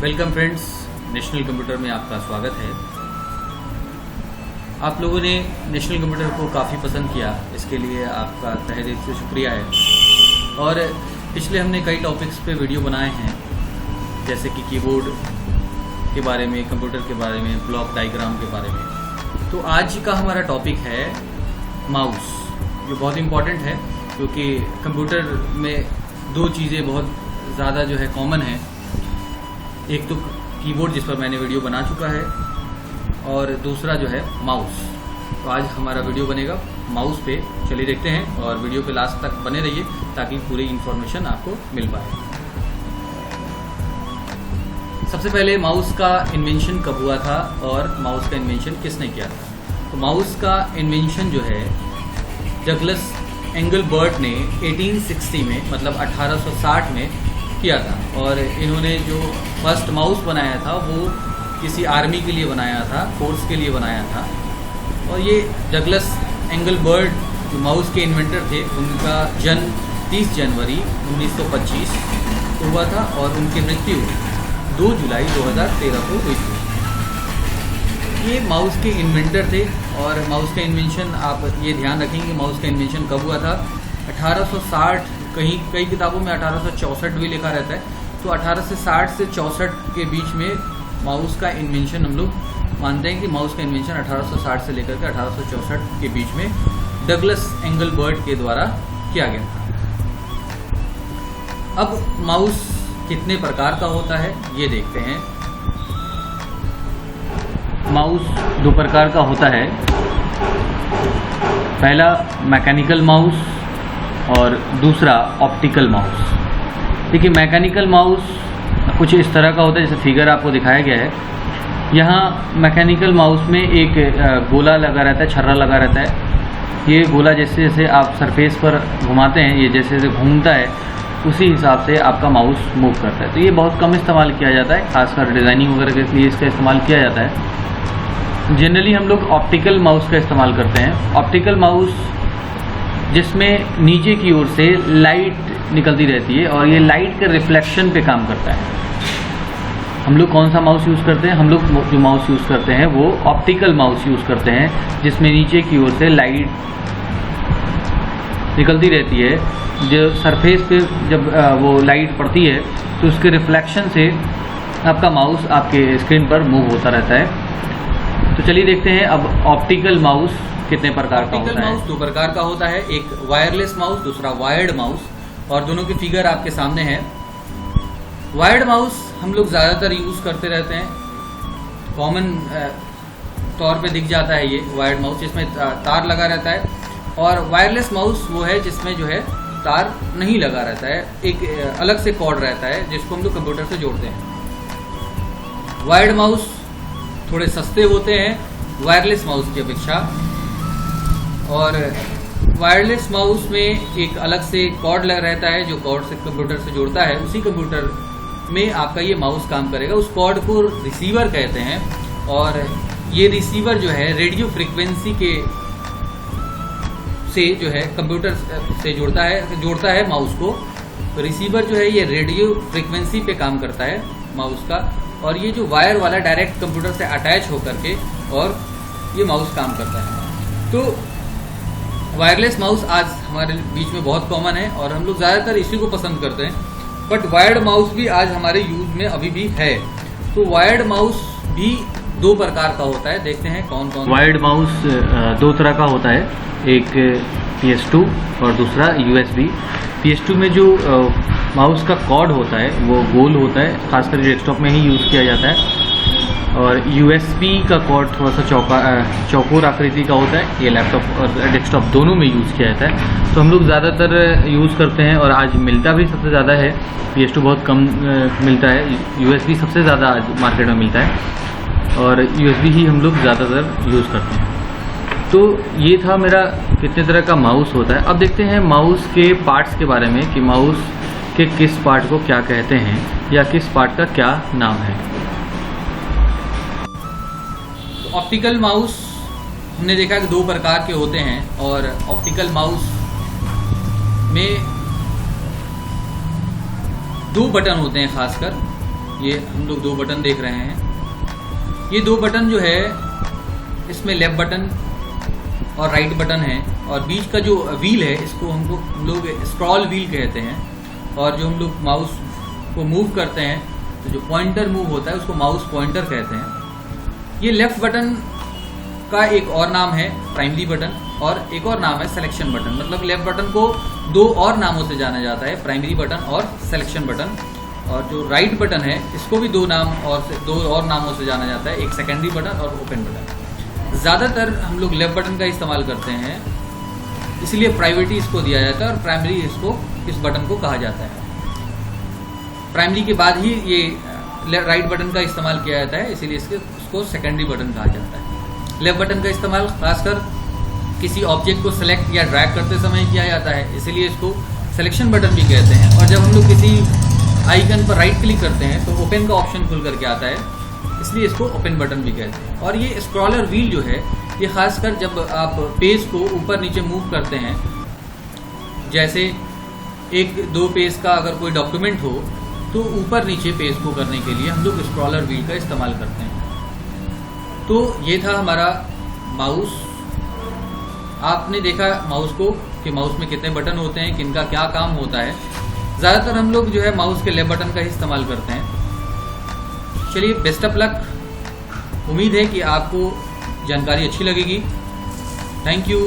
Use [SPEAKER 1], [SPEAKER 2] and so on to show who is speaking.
[SPEAKER 1] Welcome friends, national computer में आपका स्वागत है। आप लोगों ने नेशनल कंप्यूटर को काफ़ी पसंद किया, इसके लिए आपका तहे दिल से शुक्रिया है। और पिछले हमने कई टॉपिक्स पे वीडियो बनाए हैं, जैसे कि कीबोर्ड के बारे में, कंप्यूटर के बारे में, ब्लॉक डायग्राम के बारे में। तो आज का हमारा टॉपिक है माउस, जो बहुत इम्पॉर्टेंट है क्योंकि कंप्यूटर में दो चीज़ें बहुत ज़्यादा जो है कॉमन है। एक तो कीबोर्ड, जिस पर मैंने वीडियो बना चुका है, और दूसरा जो है माउस। तो आज हमारा वीडियो बनेगा माउस पे। चलिए देखते हैं और वीडियो पे लास्ट तक बने रहिए ताकि पूरी इन्फॉर्मेशन आपको मिल पाए। सबसे पहले माउस का इन्वेंशन कब हुआ था और माउस का इन्वेंशन किसने किया था? तो माउस का इन्वेंशन जो है डगलस एंगलबर्ट ने 1860 में, मतलब 1860 में किया था। और इन्होंने जो फर्स्ट माउस बनाया था वो किसी आर्मी के लिए बनाया था, फोर्स के लिए बनाया था। और ये डगलस एंगलबर्ट जो माउस के इन्वेंटर थे, उनका जन्म 30 जनवरी 1925 को हुआ था और उनकी मृत्यु 2 जुलाई 2013 को हुई थी। ये माउस के इन्वेंटर थे। और माउस का इन्वेंशन, आप ये ध्यान रखेंगे, माउस का इन्वेंशन कब हुआ था? 1860, कई किताबों में 1864 भी लिखा रहता है। तो 1860 से 64 के बीच में माउस का इन्वेंशन, हम लोग मानते हैं कि माउस का इन्वेंशन 1860 से लेकर के 1864 के बीच में डगलस एंगलबर्ट के द्वारा किया गया था। अब माउस कितने प्रकार का होता है ये देखते हैं। माउस 2 प्रकार का होता है। पहला मैकेनिकल माउस और दूसरा ऑप्टिकल माउस। देखिए, मैकेनिकल माउस कुछ इस तरह का होता है, जैसे फिगर आपको दिखाया गया है। यहाँ मैकेनिकल माउस में एक गोला लगा रहता है, छर्रा लगा रहता है। ये गोला जैसे जैसे आप सरफेस पर घुमाते हैं, ये जैसे जैसे घूमता है, उसी हिसाब से आपका माउस मूव करता है। तो ये बहुत कम इस्तेमाल किया जाता है, खासकर डिज़ाइनिंग वगैरह के लिए इसका इस्तेमाल किया जाता है। जनरली हम लोग ऑप्टिकल माउस का इस्तेमाल करते हैं। ऑप्टिकल माउस जिसमें नीचे की ओर से लाइट निकलती रहती है और ये लाइट के रिफ्लेक्शन पे काम करता है। हम लोग कौन सा माउस यूज़ करते हैं? हम लोग जो माउस यूज़ करते हैं वो ऑप्टिकल माउस यूज़ करते हैं, जिसमें नीचे की ओर से लाइट निकलती रहती है। जो सरफेस पे जब वो लाइट पड़ती है तो उसके रिफ्लेक्शन से आपका माउस आपके स्क्रीन पर मूव होता रहता है। तो चलिए देखते हैं अब ऑप्टिकल माउस कितने प्रकार का होता है। ऑप्टिकल माउस 2 प्रकार का होता है, एक वायरलेस माउस, दूसरा वायर्ड माउस। और दोनों की फिगर आपके सामने है। वायर्ड माउस हम लोग ज़्यादातर यूज़ करते रहते हैं, कॉमन तौर पे दिख जाता है ये वायर्ड माउस, जिसमें तार लगा रहता है। और वायरलेस माउस वो है जिसमें जो है तार नहीं लगा रहता है, एक अलग से कॉर्ड रहता है जिसको हम लोग कंप्यूटर से जोड़ते हैं। वायर्ड माउस थोड़े सस्ते होते हैं वायरलेस माउस की अपेक्षा। और वायरलेस माउस में एक अलग से कॉर्ड लगा रहता है जो कॉर्ड से कंप्यूटर से जोड़ता है। उसी कंप्यूटर में आपका ये माउस काम करेगा। उस कॉर्ड को रिसीवर कहते हैं। और ये रिसीवर जो है रेडियो फ्रीक्वेंसी के से जो है कंप्यूटर से जोड़ता है माउस को। तो रिसीवर जो है ये रेडियो फ्रीक्वेंसी पे काम करता है माउस का। और ये जो वायर वाला डायरेक्ट कंप्यूटर से अटैच होकर के और ये माउस काम करता है। तो वायरलेस माउस आज हमारे बीच में बहुत कॉमन है और हम लोग ज़्यादातर इसी को पसंद करते हैं। बट वायर्ड माउस भी आज हमारे यूज में अभी भी है। तो वायर्ड माउस भी 2 प्रकार का होता है। देखते हैं कौन कौन। वायर्ड माउस 2 तरह का होता है, एक PS2 और दूसरा USB। PS2 में जो माउस का कॉर्ड होता है वो गोल होता है, खासकर डेस्कटॉप में ही यूज़ किया जाता है। और USB का कॉर्ड थोड़ा सा चौकोर आकृति का होता है। ये लैपटॉप और डेस्कटॉप दोनों में यूज़ किया जाता है। तो हम लोग ज़्यादातर यूज़ करते हैं और आज मिलता भी सबसे ज़्यादा है। PS2 बहुत कम मिलता है, USB सबसे ज़्यादा आज मार्केट में मिलता है और USB ही हम लोग ज़्यादातर यूज़ करते हैं। तो ये था मेरा कितने तरह का माउस होता है। अब देखते हैं माउस के पार्ट्स के बारे में कि माउस के किस पार्ट को क्या कहते हैं या किस पार्ट का क्या नाम है। तो ऑप्टिकल माउस हमने देखा कि 2 प्रकार के होते हैं। और ऑप्टिकल माउस में 2 बटन होते हैं खासकर। ये हम लोग 2 बटन देख रहे हैं। ये 2 बटन जो है इसमें लेफ्ट बटन और राइट बटन है, और बीच का जो व्हील है इसको हम लोग स्क्रॉल व्हील कहते हैं। और जो हम लोग माउस को मूव करते हैं तो जो पॉइंटर मूव होता है उसको माउस पॉइंटर कहते हैं। ये लेफ्ट बटन का एक और नाम है प्राइमरी बटन, और एक और नाम है सिलेक्शन बटन। मतलब लेफ्ट बटन को 2 और नामों से जाना जाता है, प्राइमरी बटन और सिलेक्शन बटन। और जो राइट बटन है इसको भी 2 और नामों से जाना जाता है, एक सेकेंडरी बटन और ओपन बटन। ज़्यादातर हम लोग लेफ्ट बटन का इस्तेमाल करते हैं, इसलिए प्राइवेटी इसको दिया जाता है, और प्राइमरी इस बटन को कहा जाता है। प्राइमरी के बाद ही ये राइट बटन का इस्तेमाल किया जाता है, इसीलिए इसको सेकेंडरी बटन कहा जाता है। लेफ्ट बटन का इस्तेमाल खासकर किसी ऑब्जेक्ट को सेलेक्ट या ड्रैग करते समय किया जाता है, इसीलिए इसको सिलेक्शन बटन भी कहते हैं। और जब हम लोग किसी आइकन पर राइट क्लिक करते हैं तो ओपन का ऑप्शन खुल करके आता है, इसलिए इसको ओपन बटन भी कहते हैं। और ये स्क्रॉलर व्हील जो है ये खासकर जब आप पेज को ऊपर नीचे मूव करते हैं, जैसे 1-2 पेज का अगर कोई डॉक्यूमेंट हो तो ऊपर नीचे पेज को करने के लिए हम लोग स्क्रॉलर व्हील का इस्तेमाल करते हैं। तो ये था हमारा माउस। आपने देखा माउस को कि माउस में कितने बटन होते हैं, किनका क्या काम होता है। ज़्यादातर हम लोग जो है माउस के लेफ्ट बटन का ही इस्तेमाल करते हैं। चलिए, बेस्ट ऑफ लक। उम्मीद है कि आपको जानकारी अच्छी लगेगी। Thank you.